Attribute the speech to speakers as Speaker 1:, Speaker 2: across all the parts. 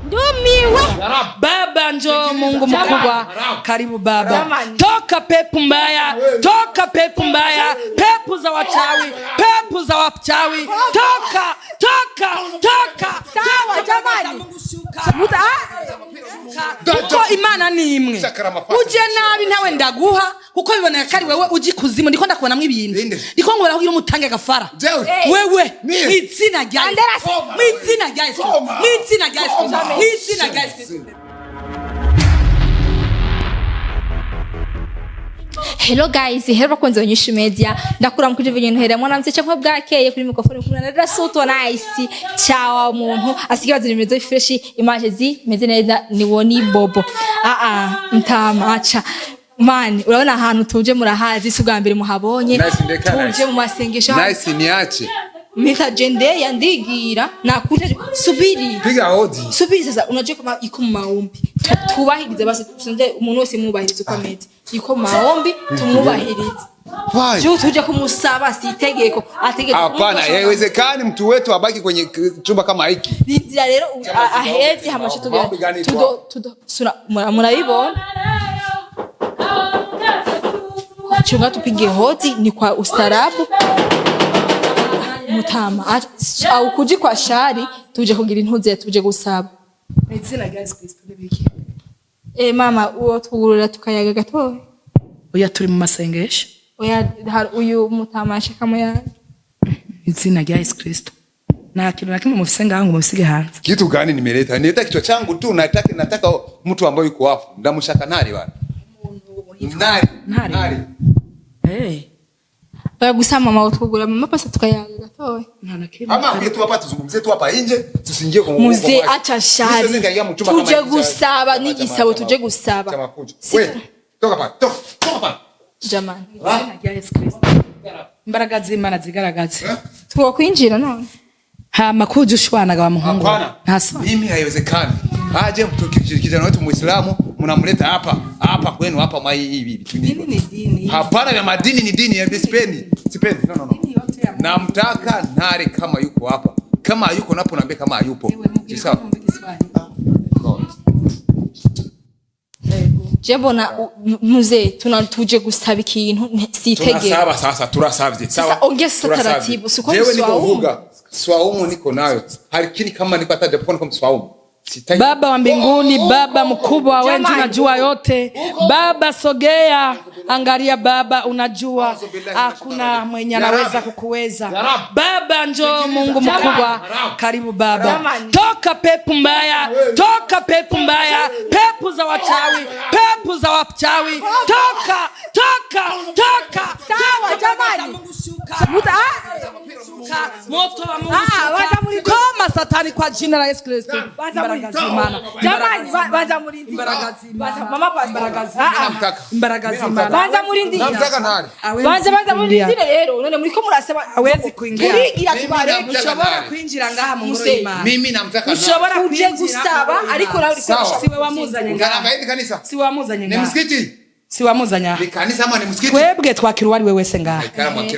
Speaker 1: Ndumiwe. Baba njoo Mungu mkubwa. Karibu baba. Toka pepo mbaya. Toka pepo mbaya. Pepo za wachawi. Pepo za wachawi. Toka.
Speaker 2: Sawa jamani.
Speaker 1: Kuko Imana ni imwe. Uje nabi ntawe ndaguha kuko biboneka kari wewe uji kuzimu ndiko ndakubonamwe ibintu. Ndiko ngora kugira umutange gafara. Wewe mwizina rya
Speaker 2: Banderas.
Speaker 1: Mwizina rya Yesu. Mwizina rya Yesu. Mwizina rya Yesu.
Speaker 2: Hello guys, hello bakunzi banyishu media. Ndakura mukuje venye ntuhere mwana mtse cyangwa bwakeye kuri mikrofone kumwe na Rasuto nice. Ciao umuntu asigaye nimero fresh image zimeze neza niwoni bobo. Ntamacha. Man, urabona ahantu tuje murahazi sugambire muhabonye. Tuje mu masengesho.
Speaker 3: Nice niache.
Speaker 2: Mita jende yandigira nakuje subiri.
Speaker 3: Piga hodi.
Speaker 2: Subiri sasa unajua kama iko maombi. Tubahirize basi tusende umuntu wese mubahirize uko ameze. Iko maombi tumubahirize.
Speaker 3: Why?
Speaker 2: Juu tuje kumusaba si itegeko ategeko.
Speaker 3: Hapana, haiwezekani mtu wetu abaki kwenye chumba kama hiki.
Speaker 2: Ndio lero ahezi hamasho tudo sura murabibona. Chunga tupige hodi ni kwa ustarabu. Mutama au kuji kwa shari tuje kugira intuze tuje gusaba.
Speaker 1: Mwizina rya Yesu Kristo bibiki.
Speaker 2: Mama uwo twugurura tukayaga gatoye.
Speaker 1: Oya turi mu masengesho.
Speaker 2: Oya uyu mutamashe kamoya.
Speaker 1: Mwizina rya Yesu Kristo. Na kintu nakimwe mufise ngaho ngo musige hanze.
Speaker 3: Kitu gani nimeleta? Nileta kichwa changu tu nataka mtu ambaye yuko hapo. Ndamshaka nari bwana. Nari.
Speaker 2: Oya gusa mama utwugura mama pasa tukayaga gatoye.
Speaker 3: Ama kitu hapa tuzungumzie tu hapa nje tusingie kwa
Speaker 2: muze acha shari. Tuje gusaba n'igisabo tuje gusaba.
Speaker 3: Wewe toka pa.
Speaker 2: Jamani.
Speaker 1: Mwizina rya Yesu Kristo. Imbaraga z'Imana zigaragaze.
Speaker 2: Tuwa kwinjira none.
Speaker 1: Makuje ushwanaga wa muhungu.
Speaker 3: Hapana. Mimi haiwezekani. Aje mtukijana wetu Muislamu mnamleta hapa kwenu hapa mwa hivi vitu
Speaker 1: nini ni dini.
Speaker 3: Hapana vya madini ni dini ya sipendi. No. Namtaka nari kama yuko hapa. Kama yuko napo naambia kama hayupo. Sawa.
Speaker 2: Jebona muze tunatuje gusaba ikintu sitegeke.
Speaker 3: Tunasaba sasa turasavye. Sawa.
Speaker 2: Sasa ongeza taratibu. Siko
Speaker 3: swaumu niko nayo. Halikini kama niko hata Japan kama swaumu.
Speaker 1: Baba wa mbinguni, Baba mkubwa wewe unajua yote. Baba sogea, angalia Baba unajua. Hakuna mwenye anaweza kukuweza. Baba njoo Mungu mkubwa. Karibu Baba. Toka pepo mbaya. Toka pepo mbaya. Pepo za wachawi. Pepo za wachawi. Toka.
Speaker 2: Sawa jamani.
Speaker 1: Moto wa Mungu. Koma satani kwa jina la Yesu Kristo. Imana.
Speaker 2: Jamani baza murindi. Mama pasa
Speaker 3: Imbaragazimana.
Speaker 2: Baza murindi.
Speaker 3: Namtaka nani?
Speaker 2: Baza murindi rero none muri ko murasaba
Speaker 1: awezi kuingia.
Speaker 2: Kurigira kibare
Speaker 1: mushobora kwinjira ngaha mu ngoro y'Imana.
Speaker 3: Mimi namtaka nani?
Speaker 1: Mushobora
Speaker 2: kuje gusaba ariko nawe urikoresha
Speaker 1: siwe wamuzanye ngaha.
Speaker 3: Ngaranga hili kanisa.
Speaker 1: Siwe wamuzanye ngaha.
Speaker 3: Ni msikiti.
Speaker 1: Siwe wamuzanya.
Speaker 3: Ni kanisa ama ni msikiti?
Speaker 1: Twebwe twakira uwari we wese ngaha.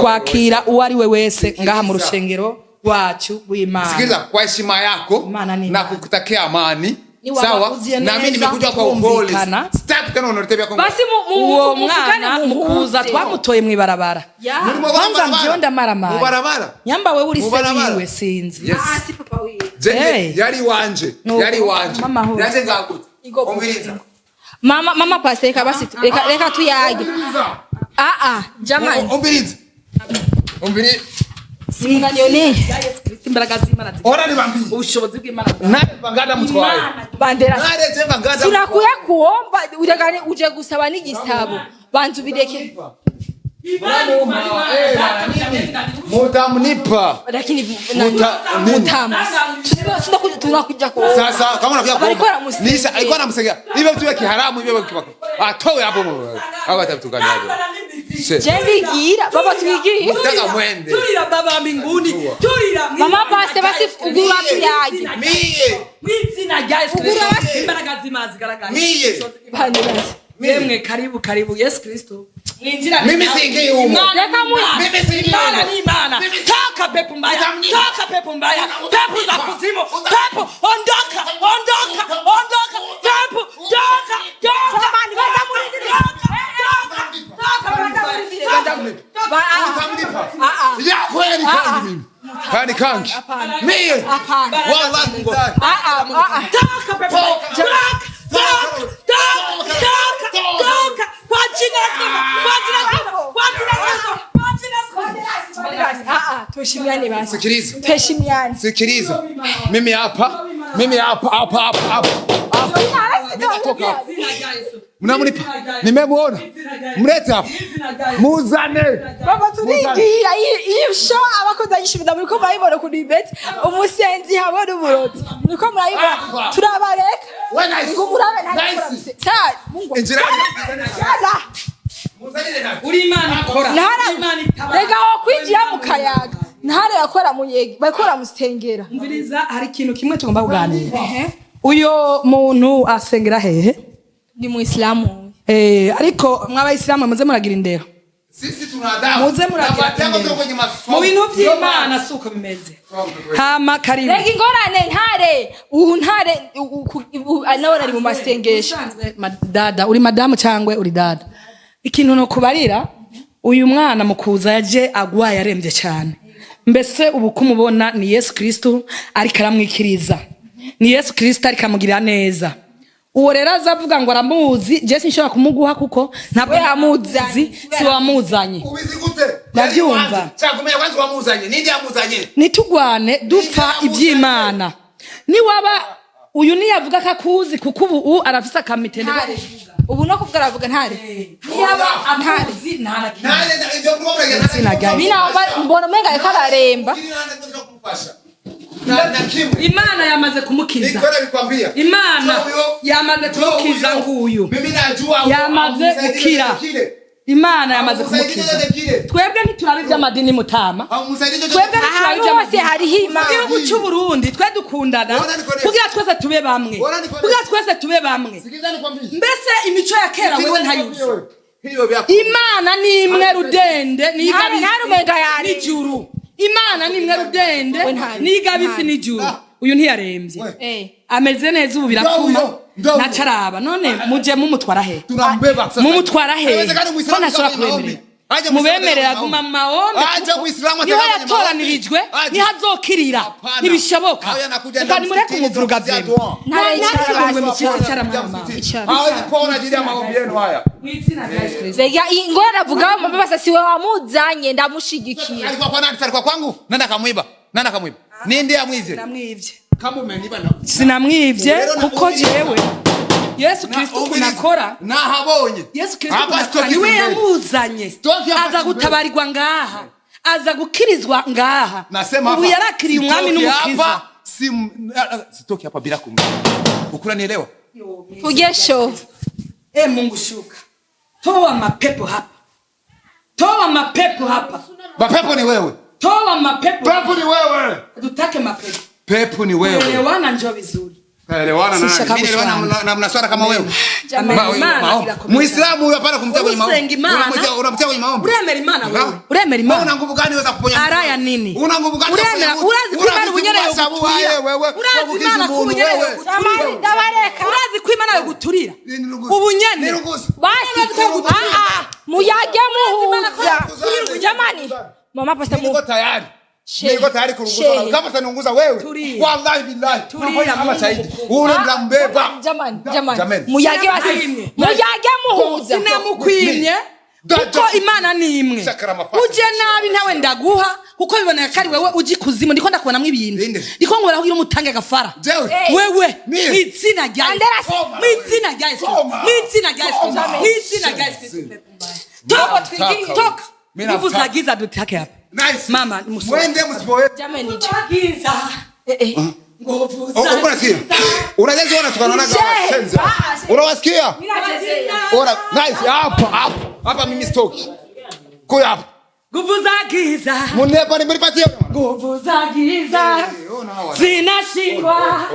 Speaker 1: Twakira uwari we wese ngaha mu rushengero wacu w'Imana.
Speaker 3: Sikiliza kwa heshima yako na kukutakia amani. Sawa? Na mimi nimekuja kwa upole. Stop kana unaretebea kwa.
Speaker 2: Basi
Speaker 1: uwo mwana mukuza twamutoye mwibarabara. Kwanza mbyonda mara.
Speaker 3: Mubarabara.
Speaker 1: Nyamba wewe uri sebiwe sinzi.
Speaker 2: Si papa wiwe.
Speaker 3: Yari wanje. Yaje ngakuti. Ombiliza.
Speaker 2: Mama paseka basi reka tuyage. Jamani.
Speaker 3: Ombiliza.
Speaker 2: Singanione.
Speaker 1: Imbaraga z'Imana.
Speaker 3: Ora ni bambi.
Speaker 1: Ubushobozi bw'Imana.
Speaker 3: Nani bangada mutwaye?
Speaker 2: Banderas.
Speaker 3: Nare bangada.
Speaker 2: Tunakuya kuomba uragane uje gusaba n'igisabo. Bantu bireke.
Speaker 3: Mutamnipa.
Speaker 2: Lakini mutamu. Tunakuja kwa.
Speaker 3: Sasa kama unakuja kwa. Nisa alikuwa anamsegea. Hivyo vitu vya kiharamu hivyo kibako. Atoe hapo mwe. Hapo atatukana hapo.
Speaker 2: Jendigira baba tuigiye.
Speaker 3: Nataka mwende.
Speaker 1: Turira baba mbinguni. Turira.
Speaker 2: Mama paste basi ugura tuyage.
Speaker 3: Mie.
Speaker 1: Mwizina rya Yesu Kristo. Imbaraga z'Imana zigaragaza.
Speaker 3: Mie.
Speaker 2: Banderas.
Speaker 1: Yemwe karibu Yesu Kristo. Mwinjira.
Speaker 3: Mimi siingi huko.
Speaker 1: Mimi siingi. Imana. Toka pepo mbaya. Pepo za kuzimu. Pepo ondoka.
Speaker 3: Sikangi. Mie. Wallahi ngoma.
Speaker 1: Toka pepo. Toka. Kwa jina tuheshimiane basi. Tuheshimiane.
Speaker 3: Sikiliza. Mimi hapa. Ninatoka. Mnamunipa. Nimemuona. Mlete hapa. Muzane.
Speaker 1: Baba turigira iyi show abakoze yishimira muri ko bayibona kuri bet. Umusenzi habona uburoti. Muri ko murayibona. Turabareka. Ngo murabe nta. Cyane.
Speaker 3: Injira.
Speaker 1: Uri Imana ikora. Rega okwijira mu kayaga. Ntare yakora mu yegi. Bakora mu stengera. Umviriza hari ikintu kimwe tugomba kuganira. Uyo muntu asengera hehe?
Speaker 2: Ni Muislamu.
Speaker 1: Ariko mw'abayisilamu muze muragira indero.
Speaker 3: Sisi tunadamu.
Speaker 1: Muze muragira indero. Mu bintu by'Imana suko bimeze. Hama karibu.
Speaker 2: Rega ingorane ntare. Ntare nawe ari mu masengesho.
Speaker 1: Dada uri madamu cyangwe uri dada. Ikintu no kubarira uyu mwana mukuza yaje agwaye aremvye cyane. Mbese ubu kumubona ni Yesu Kristo ariko aramwikiriza. Ni Yesu Kristo ariko amugirira neza. Uwo rero azavuga ngo aramuzi, je sinshobora kumuguha kuko ntabwo yamuzi, si wamuzanye.
Speaker 3: Ubizi gute?
Speaker 1: Ndavyumva.
Speaker 3: Cyakumenya kwanza wamuzanye. Ninde yamuzanye?
Speaker 1: Nitugwane dupfa iby'Imana. Ni waba uyu ni yavuga kakuzi kuko ubu arafisa akamitende.
Speaker 2: Ubu no kuvuga aravuga ntare.
Speaker 1: Yaba antazi ntara.
Speaker 3: Ntare ibyo mwumva
Speaker 2: Bina mbona menga ariko araremba.
Speaker 1: Imana yamaze kumukiza.
Speaker 3: Nikora bikwambia.
Speaker 1: Imana yamaze kumukiza nguyu.
Speaker 3: Mimi najua
Speaker 1: yamaze gukira. Imana yamaze kumukiza. Twebwe ntiturabe by'amadini mutama. Twebwe ntiturabe by'amadini hari hima. Igihugu cy'u Burundi twe dukundana. Kugira twese tube bamwe. Kugira twese tube bamwe. Mbese imico ya kera wewe ntayuzo. Imana ni imwe rudende ni
Speaker 2: ntarumenga yari
Speaker 1: n'ijuru. Imana ni imwe rudende ni gabisi n'ijuru. Uyu ntiyarembye. Ameze neza ubu birapfuma. Nacaraba none muje mumutwara he? Mumutwara he? Ko nashobora kubemerera. Mubemerera guma maombe. Niho yatoranirijwe niho azokirira. Ntibishoboka. Kandi mureke kumuvuruga vyemwe. Ntare icara mama.
Speaker 3: Hawezi kuona ajili ya maombi yenu haya.
Speaker 2: Zega ingora avuga mama basa siwe wamuzanye ndamushigikira.
Speaker 3: Alikuwa kwa nani? Alikuwa kwangu? Nanda kamwiba. Ninde yamwize?
Speaker 1: Namwivye.
Speaker 3: Kama umeniba na.
Speaker 1: Sinamwivye kuko jewe Yesu Kristo kunakora
Speaker 3: na habonye.
Speaker 1: Yesu Kristo kunakora niwe yamuzanye. Aza gutabarirwa ngaha. Aza gukirizwa ngaha.
Speaker 3: Nasema hapa.
Speaker 1: Ubu yarakiriye umwami n'umukiza.
Speaker 3: Sitoki hapa bila kumjua. Ukula nielewa?
Speaker 2: Ugesho.
Speaker 1: Mungu shuka. Toa mapepo hapa. Toa mapepo hapa.
Speaker 3: Mapepo ni wewe.
Speaker 1: Toa mapepo.
Speaker 3: Pepo ni wewe.
Speaker 1: Tutake mapepo.
Speaker 3: Pepo ni wewe.
Speaker 1: Elewana njoo vizuri.
Speaker 3: Elewana na nani? Mimi elewana na mnaswara kama wewe. Muislamu huyu hapana kumtia kwenye maombi. Unamtia kwenye maombi.
Speaker 1: Uremera Imana wewe. Uremera Imana.
Speaker 3: Una nguvu gani uweza kuponya?
Speaker 1: Araya nini?
Speaker 3: Una nguvu gani?
Speaker 1: Uremera urazi kwimana ubunyere yoguturira. Urazi Imana kubunyere yoguturira. Ndabareka. Urazi kwimana yoguturira. Ubunyene.
Speaker 2: Basi muyage muhuza. Jamani. Mama pasta
Speaker 3: niko tayari. Niko tayari kurunguza. Kama sanunguza wewe. Wallahi billahi. Tunafanya kama shahidi. Ule ndambeba.
Speaker 2: Jamani. Muyage basi. Muyage muhuza.
Speaker 1: Sinamukwimye. Kuko Imana ni imwe. Uje nabi ntawe ndaguha kuko bibona kari wewe uji kuzimu ndiko ndakubonamwe ibintu. Ndiko ngora kugira umutange gafara. Wewe mwitsina rya Yesu. Toka. Nivuzagiza dutake hapa.
Speaker 3: Nice.
Speaker 1: Mama,
Speaker 3: mwende msipoe.
Speaker 2: Jamani.
Speaker 1: Chagiza. Nguvu za.
Speaker 3: Unasikia? Unajaziona tukanaona kama senza. Unawasikia? Ora, nice. Hapa mimi stoki. Kwa hapa.
Speaker 1: Nguvu za giza.
Speaker 3: Munepa nimelipatia.
Speaker 1: Nguvu za giza. Zinashindwa.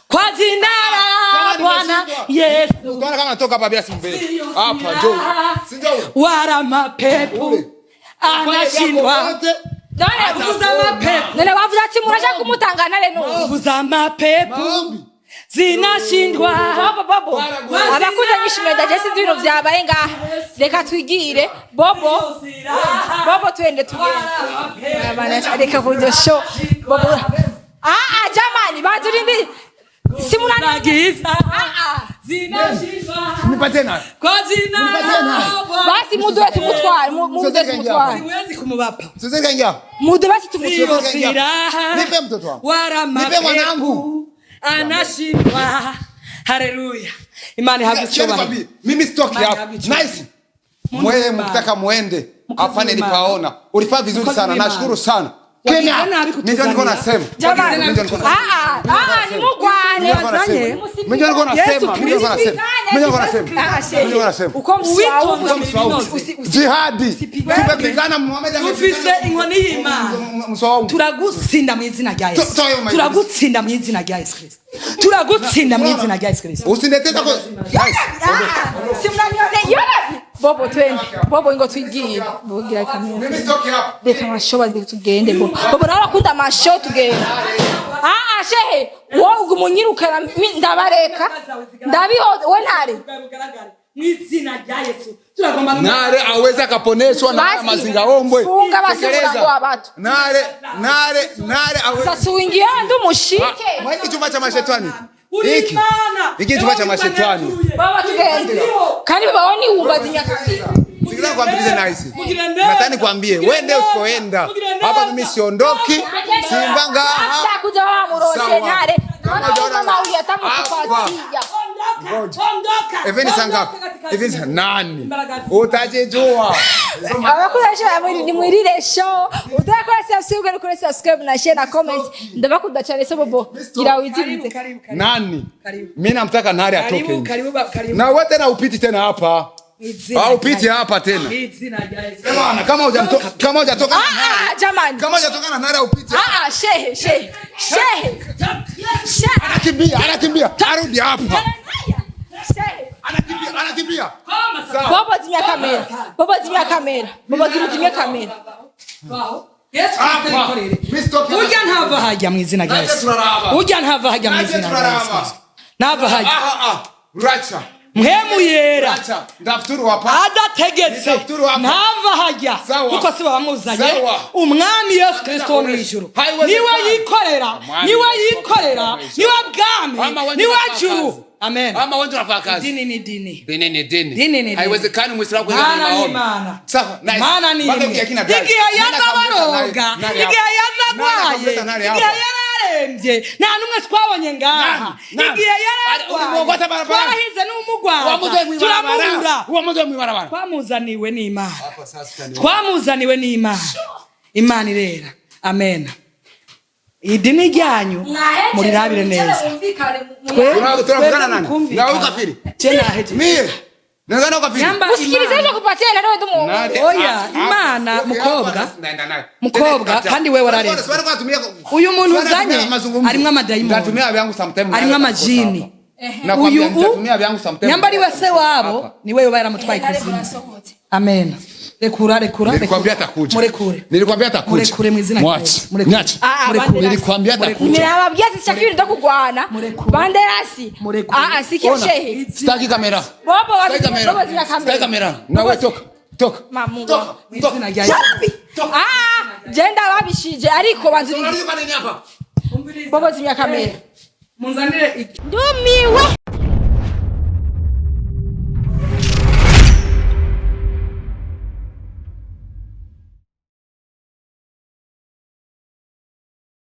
Speaker 1: Kwa jina la Bwana Yesu.
Speaker 3: Unaona kama natoka hapa bila simbele. Hapa njoo. Sinjoo.
Speaker 1: Wara mapepo. Anashindwa.
Speaker 2: None
Speaker 1: kuvuza mapepo.
Speaker 2: None wavuze ati muraje kumutangana reno.
Speaker 1: Kuvuza mapepo. Zinashindwa.
Speaker 2: Bobo. Abakuze nyishimeda je sinzi ibintu vyabaye ngaha. Reka twigire. Bobo twende tugende. Abana reka kujya show. Jamani, bazurindi.
Speaker 1: Simunagiza. Zinashindwa.
Speaker 3: Nipatie naye.
Speaker 1: Kwa jina.
Speaker 2: Basi mudu wetu mutware,
Speaker 1: Siwezi kumubapa.
Speaker 3: Sasa kaingia.
Speaker 2: Mudu basi tumutware.
Speaker 3: Nipe mtoto wangu.
Speaker 1: Nipe mwanangu. Anashindwa. Haleluya. Imani hakuchoba.
Speaker 3: Mimi stoki hapa. Nice. Mwewe mkitaka muende. Afanye nipaona. Ulifanya vizuri sana. Nashukuru sana. Kenya. Ndio niko nasema.
Speaker 2: Jamani. Ni mugwane.
Speaker 3: Mimi niko nasema.
Speaker 2: Uko mswauti.
Speaker 3: Jihadi. Tumepigana Muhammad
Speaker 1: amefise inkoni y'Imana. Turagutsinda mu izina rya Yesu. Turagutsinda mu izina rya Yesu Kristo. Turagutsinda mu izina rya Yesu Kristo.
Speaker 3: Usineteza ko.
Speaker 2: Simranyone yona. Bobo twende. Bobo ingo twigiye. Bogira kamera.
Speaker 3: Mimi stoki hapa.
Speaker 2: Reka mashoba tugende bobo. Bobo nawe akunda amasho tugenda. Shehe, wowe ugumunyirukana ndabareka. Ndabihoze we ntare.
Speaker 1: Mwizina rya Yesu. Turagomba
Speaker 3: Nare aweza akaponeshwa na mazinga ombwe.
Speaker 2: Funga basubira kwa watu.
Speaker 3: Nare aweza.
Speaker 2: Sasa uingia ndo mushike.
Speaker 3: Mwiki chumba cha mashetani. Hiki chumba cha mashetani.
Speaker 2: Baba tugende. Kani baba wani ubazinya kabisa.
Speaker 3: Sikiliza kuambize nice. Nataka nikwambie, wende usipoenda. Hapa mimi siondoki. Simbanga.
Speaker 2: Hata kuja wa murose nare. Mama huyu atamukupatia.
Speaker 3: Ondoka. Eveni sangapi? Eveni nani? Utajijua.
Speaker 2: Abakuresha ni mwirire show. Udakora subscribe na share na comment. Ndabakuda cyane so bobo. Gira wizibize.
Speaker 3: Nani? Mimi namtaka nari atoke. Na wewe tena upiti tena hapa. Upiti hapa tena. Bwana kama hujatoka
Speaker 2: jamani.
Speaker 3: Kama hujatoka na nari upiti.
Speaker 2: Shehe.
Speaker 3: Anakimbia. Arudi hapa. Anakimbia.
Speaker 2: Bobo zimya kamera. Bobo zimya kamera.
Speaker 1: Wow. Yes, Ujya ntava hajya mu izina rya Yesu. Ujya ntava hajya mu izina rya Yesu. Ntava hajya.
Speaker 3: Racha.
Speaker 1: Mhemu yera.
Speaker 3: Ndafuturu hapa.
Speaker 1: Adategetse. Ntava hajya. Kuko si bamuzanye. Umwami Yesu Kristo mu ijuru. Niwe yikorera. Niwe bwami. Niwe juru. Amen.
Speaker 3: Ama wanje unafanya kazi.
Speaker 1: Dini ni dini.
Speaker 3: Dini. Haiwezekani Muislamu kwenda kwenye maombi.
Speaker 1: Maana.
Speaker 3: Sawa, nice.
Speaker 1: Maana ni. Igihe yaza baroga. Igihe yaza gwaye. Igihe yararembye. Nta numwe twabonye ngaha. Igihe yararwaye. Twarahize n'umugwaza. Turamubura.
Speaker 3: Uwo muzo mwibarabara.
Speaker 1: Twamuzaniwe n'Imana. Twamuzaniwe n'Imana. Imana irera. Amen. Idini ryanyu muri rabire neza.
Speaker 3: Tunavugana nani? Na ukafiri.
Speaker 1: Tena heje.
Speaker 3: Mie. Nazana ukafiri.
Speaker 2: Usikilize kupatia na wewe ndumu.
Speaker 1: Oya, Imana mukobwa kandi wewe warareze. Uyu muntu uzanye arimwe amadayimoni.
Speaker 3: Ndatumia vyangu sometimes.
Speaker 1: Arimwe amajini.
Speaker 3: Uyu ndatumia vyangu sometimes.
Speaker 1: Nyamba ari wase wabo ni wewe baramutwaye kuzima. Amen. Rekura.
Speaker 3: Nilikwambia atakuja.
Speaker 1: Murekure.
Speaker 3: Nilikwambia atakuja.
Speaker 1: Murekure mu izina rya Yesu.
Speaker 3: Murekure. Nilikwambia atakuja.
Speaker 2: Ninawabia sishakiri ndakugwana. Banderasi. Sikia shehe.
Speaker 3: Sitaki kamera.
Speaker 2: Bobo
Speaker 3: Sitaki kamera. Na wewe toka.
Speaker 2: Mamungu.
Speaker 1: Izina rya Yesu.
Speaker 2: Jenda babishije ariko banzuri. Bobo zimya kamera.
Speaker 1: Munzanire
Speaker 2: Ndumiwe.